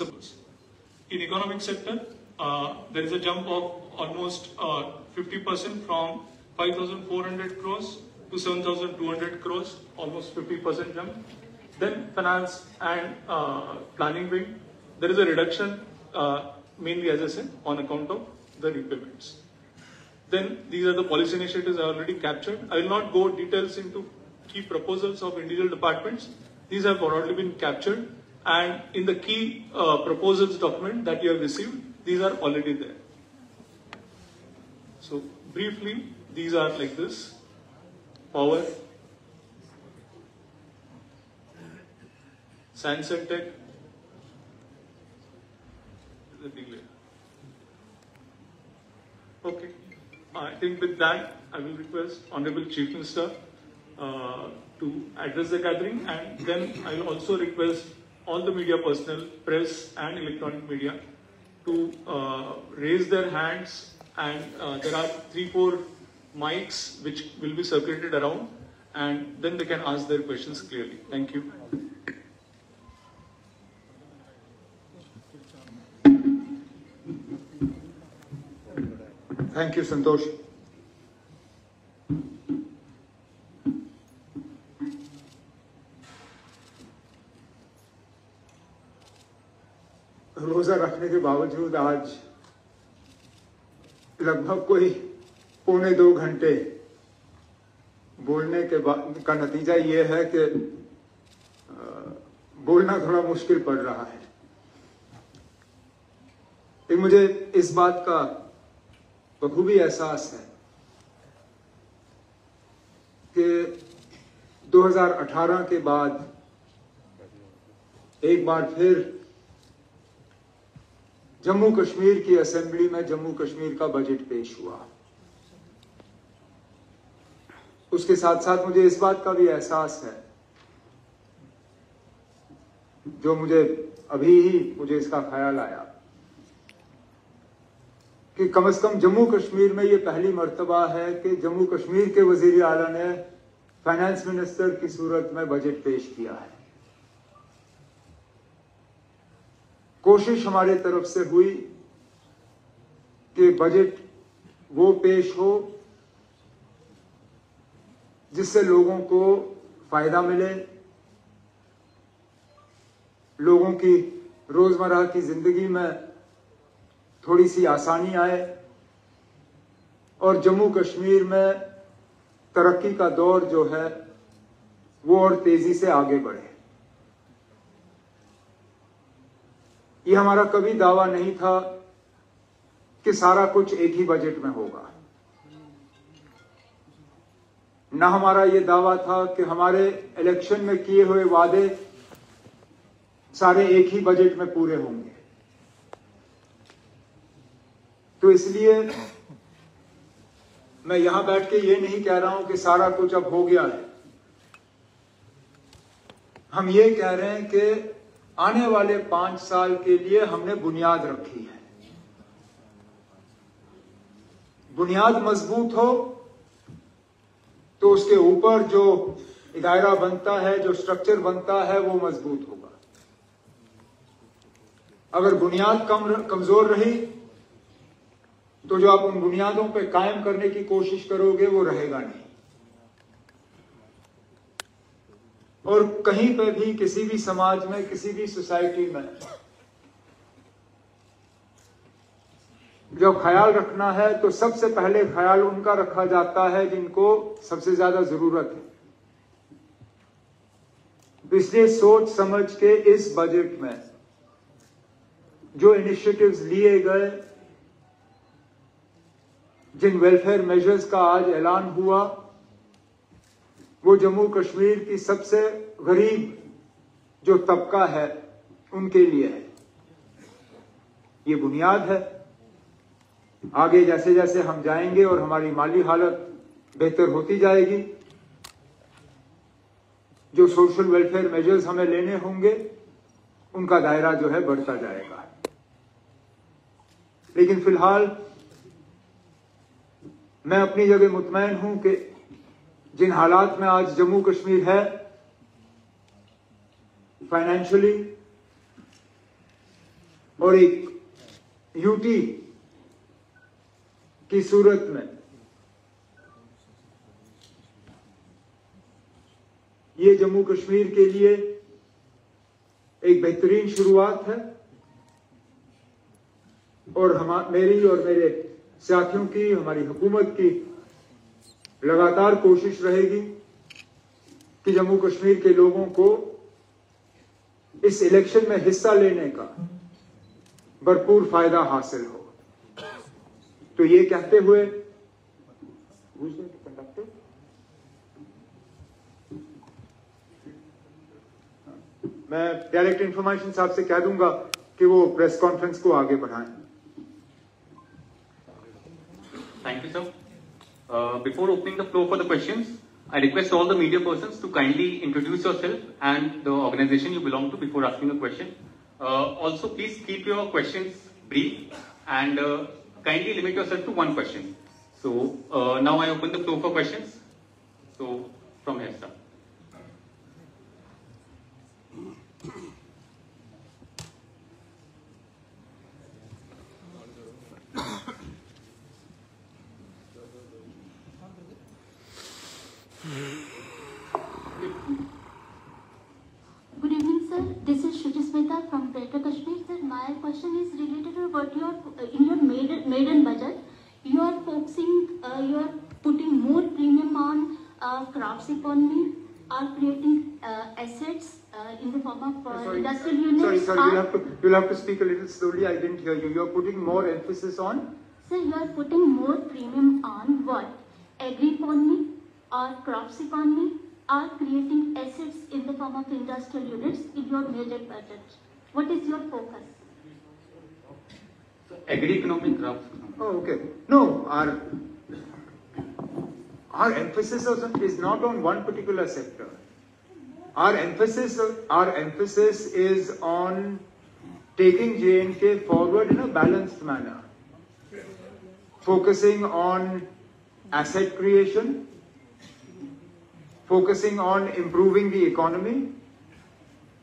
principles. In economic sector, there is a jump of almost 50% from 5,400 crores to 7,200 crores, almost 50% jump. Then finance and planning wing, there is a reduction mainly, as I said, on account of the repayments. Then these are the policy initiatives I already captured. I will not go details into key proposals of individual departments. These have already been captured, and in the key proposals document that you have received, these are already there. So briefly, these are like this: power, science and tech, okay. I think with that, I will request Honorable Chief Minister to address the gathering, and then I will also request all the media personnel, press and electronic media to raise their hands, and there are 3-4 mics which will be circulated around, and then they can ask their questions clearly. Thank you. Thank you, Santosh. रोजा रखने के बावजूद आज लगभग कोई 1.25 घंटे बोलने के का नतीजा ये है कि बोलना थोड़ा मुश्किल पड़ रहा है। लेकिन मुझे इस बात का बखूबी एहसास है कि 2018 के बाद एक बार फिर जम्मू कश्मीर की असेंबली में जम्मू कश्मीर का बजट पेश हुआ। उसके साथ साथ मुझे इस बात का भी एहसास है, जो मुझे अभी ही इसका ख्याल आया, कि कम से कम जम्मू कश्मीर में ये पहली मर्तबा है कि जम्मू कश्मीर के वजीर आला ने फाइनेंस मिनिस्टर की सूरत में बजट पेश किया है। कोशिश हमारे तरफ से हुई कि बजट वो पेश हो जिससे लोगों को फायदा मिले, लोगों की रोजमर्रा की जिंदगी में थोड़ी सी आसानी आए और जम्मू कश्मीर में तरक्की का दौर जो है वो और तेजी से आगे बढ़े। ये हमारा कभी दावा नहीं था कि सारा कुछ एक ही बजट में होगा, ना हमारा ये दावा था कि हमारे इलेक्शन में किए हुए वादे सारे एक ही बजट में पूरे होंगे। तो इसलिए मैं यहां बैठ के ये नहीं कह रहा हूं कि सारा कुछ अब हो गया है। हम ये कह रहे हैं कि आने वाले 5 साल के लिए हमने बुनियाद रखी है। बुनियाद मजबूत हो तो उसके ऊपर जो दायरा बनता है, जो स्ट्रक्चर बनता है, वो मजबूत होगा। अगर बुनियाद कमजोर रही तो जो आप उन बुनियादों पे कायम करने की कोशिश करोगे वो रहेगा नहीं। और कहीं पे भी, किसी भी समाज में, किसी भी सोसाइटी में जो ख्याल रखना है तो सबसे पहले ख्याल उनका रखा जाता है जिनको सबसे ज्यादा जरूरत है। इसलिए सोच समझ के इस बजट में जो इनिशिएटिव्स लिए गए, जिन वेलफेयर मेजर्स का आज ऐलान हुआ, वो जम्मू कश्मीर की सबसे गरीब जो तबका है उनके लिए है। ये बुनियाद है। आगे जैसे जैसे हम जाएंगे और हमारी माली हालत बेहतर होती जाएगी, जो सोशल वेलफेयर मेजर्स हमें लेने होंगे उनका दायरा जो है बढ़ता जाएगा। लेकिन फिलहाल मैं अपनी जगह मुतमईन हूं कि जिन हालात में आज जम्मू कश्मीर है, फाइनेंशियली, और एक यूटी की सूरत में ये जम्मू कश्मीर के लिए एक बेहतरीन शुरुआत है और मेरी और मेरे साथियों की, हमारी हुकूमत की लगातार कोशिश रहेगी कि जम्मू कश्मीर के लोगों को इस इलेक्शन में हिस्सा लेने का भरपूर फायदा हासिल हो। तो ये कहते हुए मैं डायरेक्ट इंफॉर्मेशन साहब से कह दूंगा कि वो प्रेस कॉन्फ्रेंस को आगे बढ़ाएं। Thank you, sir. Before opening the floor for the questions, I request all the media persons to kindly introduce yourself and the organization you belong to before asking a question. Also, please keep your questions brief and kindly limit yourself to one question. So, now I open the floor for questions. So, from here, sir. Good evening, sir. This is Shruti Smita from Greater Kashmir. Sir, my question is related to what you are in your maiden budget. You are focusing, you are putting more premium on crafts economy, are creating assets in the form of industrial units. Sorry, you'll have to speak a little slowly. I didn't hear you. You are putting more emphasis on. Sir, you are putting more premium on what? Agri economy or crops economy, are creating assets in the form of industrial units in your major budget. What is your focus? Agri-economic crops. Oh, okay. No, our emphasis is not on one particular sector. Our emphasis is on taking J&K forward in a balanced manner, focusing on asset creation, focusing on improving the economy.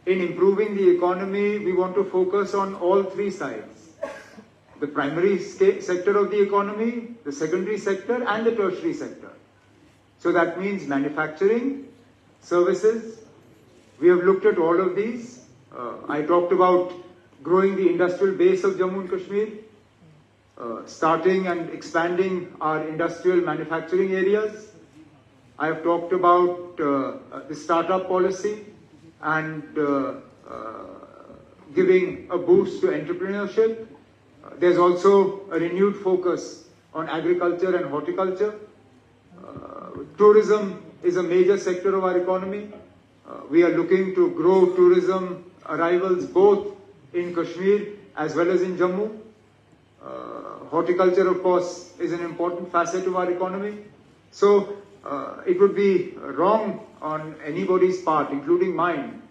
In improving the economy, we want to focus on all three sides: the primary sector of the economy, the secondary sector, and the tertiary sector. So that means manufacturing, services. We have looked at all of these. I talked about growing the industrial base of Jammu and Kashmir, starting and expanding our industrial manufacturing areas. I have talked about the startup policy and giving a boost to entrepreneurship. There's also a renewed focus on agriculture and horticulture. Tourism is a major sector of our economy. We are looking to grow tourism arrivals both in Kashmir as well as in Jammu. Horticulture, of course, is an important facet of our economy. So, it would be wrong on anybody's part, including mine,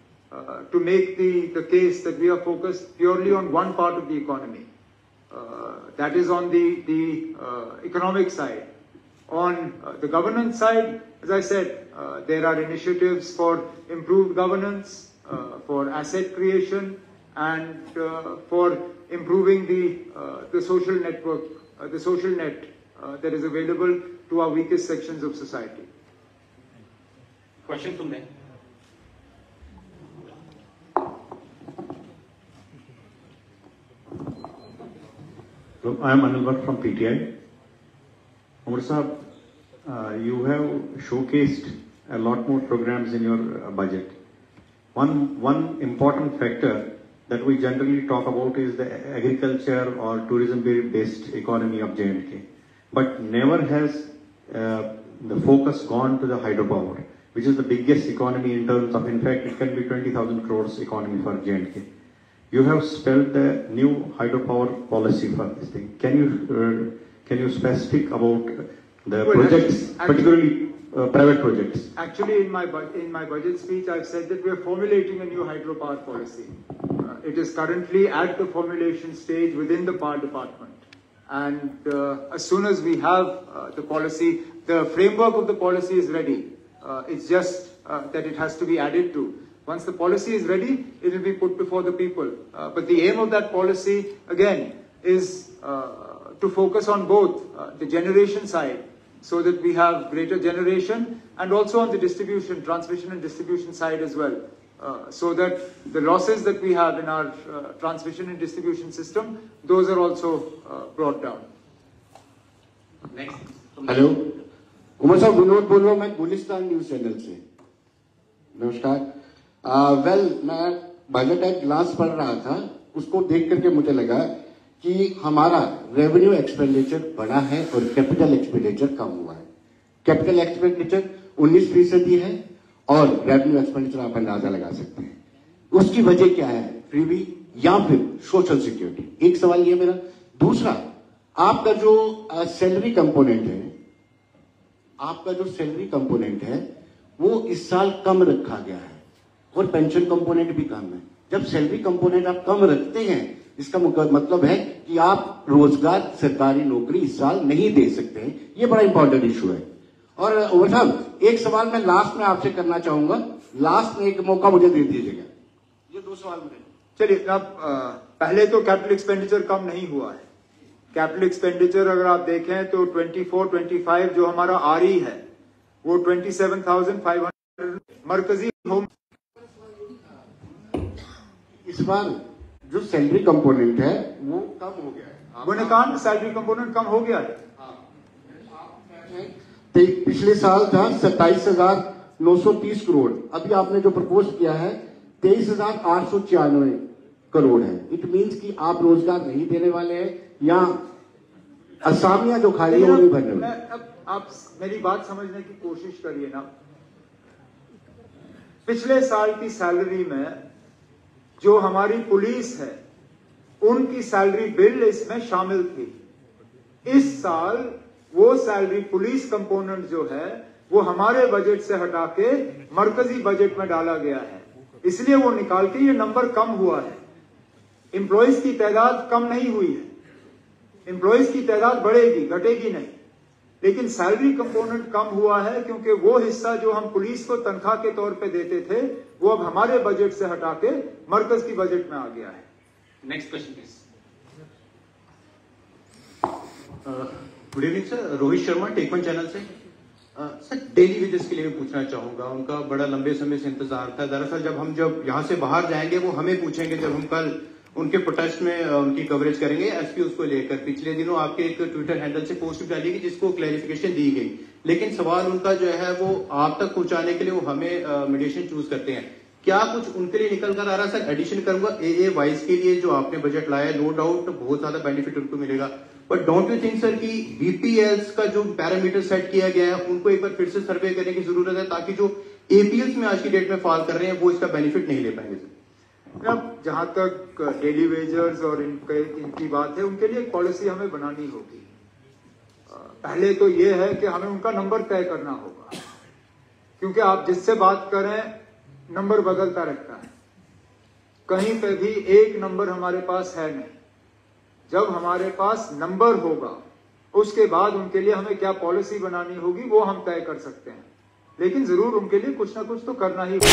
to make the case that we are focused purely on one part of the economy. That is on the economic side. On the governance side, as I said, there are initiatives for improved governance, for asset creation, and for improving the social network, the social net that is available to our weakest sections of society. Question from there. I am Anil Bhatt from PTI. Umar Sahab, you have showcased a lot more programs in your budget. One important factor that we generally talk about is the agriculture or tourism-based economy of J&K. But never has the focus gone to the hydropower, which is the biggest economy in terms of, in fact, it can be 20,000 crores economy for J&K. You have spelled the new hydropower policy for this thing. Can you specific about the projects, particularly private projects? Actually, in my budget speech, I've said that we are formulating a new hydropower policy. It is currently at the formulation stage within the Power Department. And as soon as we have the policy, the framework of the policy is ready. It's just that it has to be added to. Once the policy is ready, it will be put before the people. But the aim of that policy, again, is to focus on both the generation side, so that we have greater generation, and also on the distribution, transmission and distribution side as well, so that the losses that we have in our transmission and distribution system, those are also brought down. Next. Hello, Umar sahab Vinod बोल रहा हूँ मैं Gulistan news channel से। नमस्कार। मैं budget एक glass पढ़ रहा था, उसको देख करके मुझे लगा कि हमारा रेवेन्यू एक्सपेंडिचर बढ़ा है और कैपिटल एक्सपेंडिचर कम हुआ है। कैपिटल एक्सपेंडिचर 19% है और रेवेन्यू एक्सपेंडिचर आप अंदाजा लगा सकते हैं। उसकी वजह क्या है, फ्रीबी या फिर सोशल सिक्योरिटी? एक सवाल ये मेरा। दूसरा, आपका जो सैलरी कंपोनेंट है वो इस साल कम रखा गया है और पेंशन कंपोनेंट भी कम है। जब सैलरी कंपोनेंट आप कम रखते हैं, इसका मतलब है कि आप रोजगार, सरकारी नौकरी इस साल नहीं दे सकते हैं। ये बड़ा इंपॉर्टेंट इशू है। और उमर साहब, एक सवाल मैं लास्ट में आपसे करना चाहूंगा, लास्ट में एक मौका मुझे दे दीजिएगा। ये 2 सवाल मुझे। चलिए, अब पहले तो कैपिटल एक्सपेंडिचर कम नहीं हुआ है। कैपिटल एक्सपेंडिचर अगर आप देखें तो 24-25 जो हमारा आरई है वो 27,500 मरकजी होम। इस बार जो सैलरी कंपोनेंट है वो कम हो गया है। बुनियाद सैलरी कंपोनेंट कम हो गया है। पिछले साल था 27,930 करोड़, अभी आपने जो प्रपोज किया है 23,896 करोड़ है। इट मींस कि आप रोजगार नहीं देने वाले हैं या असामियां जो खाली है वो नहीं भरने वाले। अब आप मेरी बात समझने की कोशिश करिए ना। पिछले साल की सैलरी में जो हमारी पुलिस है उनकी सैलरी बिल इसमें शामिल थी। इस साल वो सैलरी पुलिस कंपोनेंट जो है वो हमारे बजट से हटा के मरकजी बजट में डाला गया है, इसलिए वो निकाल के ये नंबर कम हुआ है। एम्प्लॉइज की तादाद कम नहीं हुई है, एम्प्लॉइज की तादाद बढ़ेगी, घटेगी नहीं, लेकिन सैलरी कंपोनेंट कम हुआ है क्योंकि वो हिस्सा जो हम पुलिस को तनख्वाह के तौर पे देते थे वो अब हमारे बजट से हटा के मरकज की बजट में आ गया है। Next question please. Good evening sir, Rohit Sharma tech one channel से। सर, डेली वेजेस के लिए मैं पूछना चाहूंगा, उनका बड़ा लंबे समय से इंतजार था। दरअसल जब यहाँ से बाहर जाएंगे वो हमें पूछेंगे, जब हम कल उनके प्रोटेस्ट में उनकी कवरेज करेंगे एसपी उसको लेकर। पिछले दिनों आपके एक ट्विटर हैंडल से पोस्ट डाली गई जिसको क्लैरिफिकेशन दी गई, लेकिन सवाल उनका जो है वो आप तक पहुंचाने के लिए वो हमें मीडिएशन चूज करते हैं। क्या कुछ उनके लिए निकल कर आ रहा है? सर, एडिशन करूंगा AA वाइज के लिए जो आपने बजट लाया है, नो डाउट बहुत ज्यादा बेनिफिट उनको मिलेगा, but don't you think sir कि बीपीएल्स का जो पैरामीटर सेट किया गया है उनको एक बार फिर से सर्वे करने की जरूरत है, ताकि जो एपीएल्स में आज की डेट में फॉल कर रहे हैं वो इसका बेनिफिट नहीं ले पाएंगे? सर, अब जहां तक डेली वेजर्स और इनकी बात है, उनके लिए एक पॉलिसी हमें बनानी होगी। पहले तो ये है कि हमें उनका नंबर तय करना होगा, क्योंकि आप जिससे बात करें नंबर बदलता रहता है, कहीं पे भी एक नंबर हमारे पास है नहीं। जब हमारे पास नंबर होगा उसके बाद उनके लिए हमें क्या पॉलिसी बनानी होगी वो हम तय कर सकते हैं, लेकिन जरूर उनके लिए कुछ ना कुछ तो करना ही होगा।